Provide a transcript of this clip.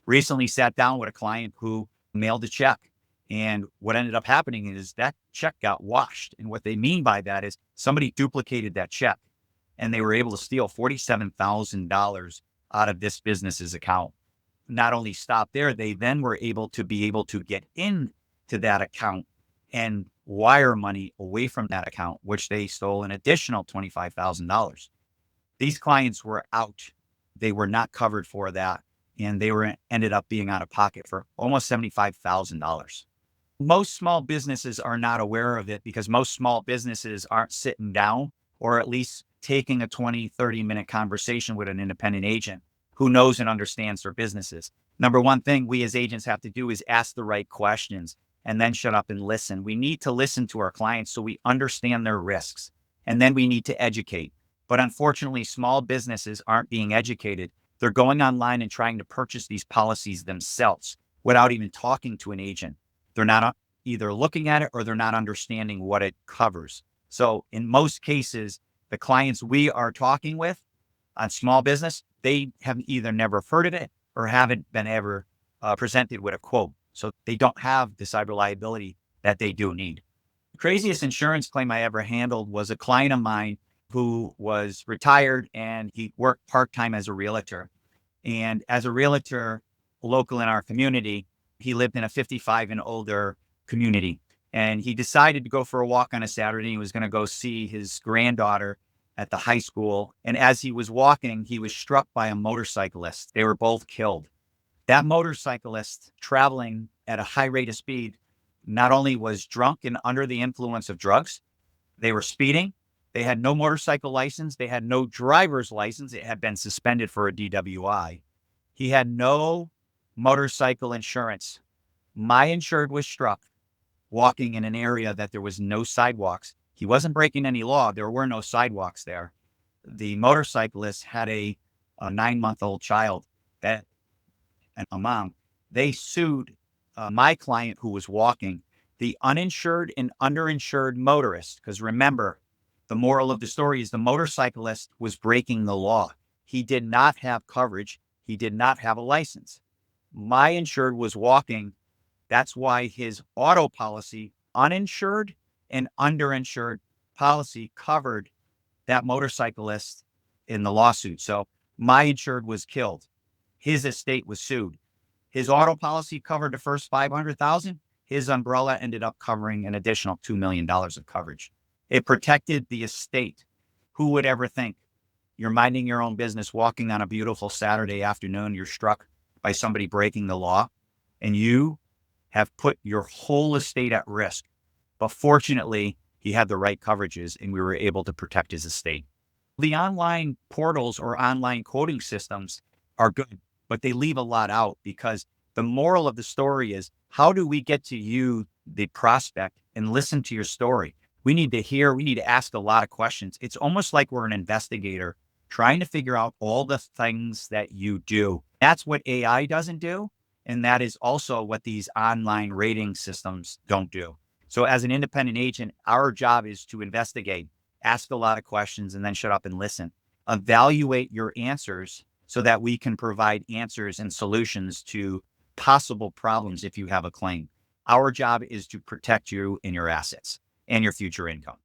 Recently sat down with a client who mailed a check. And what ended up happening is that check got washed. And what they mean by that is somebody duplicated that check and they were able to steal $47,000 out of this business's account. Not only stop there, they then were able to get into that account and wire money away from that account, which they stole an additional $25,000. These clients were out. They were not covered for that. And they were ended up being out of pocket for almost $75,000. Most small businesses are not aware of it because most small businesses aren't sitting down or at least taking a 20, 30-minute conversation with an independent agent who knows and understands their businesses. Number one thing we as agents have to do is ask the right questions and then shut up and listen. We need to listen to our clients so we understand their risks. And then we need to educate. But unfortunately, small businesses aren't being educated. They're going online and trying to purchase these policies themselves without even talking to an agent. They're not either looking at it or they're not understanding what it covers. So in most cases, the clients we are talking with on small business, they have either never heard of it or haven't been ever presented with a quote. So they don't have the cyber liability that they do need. The craziest insurance claim I ever handled was a client of mine who was retired and he worked part-time as a realtor. And as a realtor local in our community, he lived in a 55 and older community. And he decided to go for a walk on a Saturday. He was going to go see his granddaughter at the high school. And as he was walking, he was struck by a motorcyclist. They were both killed. That motorcyclist, traveling at a high rate of speed, not only was drunk and under the influence of drugs, they were speeding. They had no motorcycle license. They had no driver's license. It had been suspended for a DWI. He had no motorcycle insurance. My insured was struck walking in an area that there was no sidewalks. He wasn't breaking any law. There were no sidewalks there. The motorcyclist had a 9-month-old child and a mom. They sued my client who was walking, the uninsured and underinsured motorist. Because remember, the moral of the story is the motorcyclist was breaking the law. He did not have coverage. He did not have a license. My insured was walking. That's why his auto policy, uninsured and underinsured policy, covered that motorcyclist in the lawsuit. So my insured was killed. His estate was sued. His auto policy covered the first $500,000. His umbrella ended up covering an additional $2 million of coverage. It protected the estate. Who would ever think you're minding your own business, walking on a beautiful Saturday afternoon, you're struck by somebody breaking the law, and you have put your whole estate at risk. But fortunately, he had the right coverages and we were able to protect his estate. The online portals or online quoting systems are good, but they leave a lot out because the moral of the story is, how do we get to you, the prospect, and listen to your story? We need to ask a lot of questions. It's almost like we're an investigator trying to figure out all the things that you do. That's what AI doesn't do. And that is also what these online rating systems don't do. So as an independent agent, our job is to investigate, ask a lot of questions, and then shut up and listen. Evaluate your answers so that we can provide answers and solutions to possible problems if you have a claim. Our job is to protect you and your assets and your future income.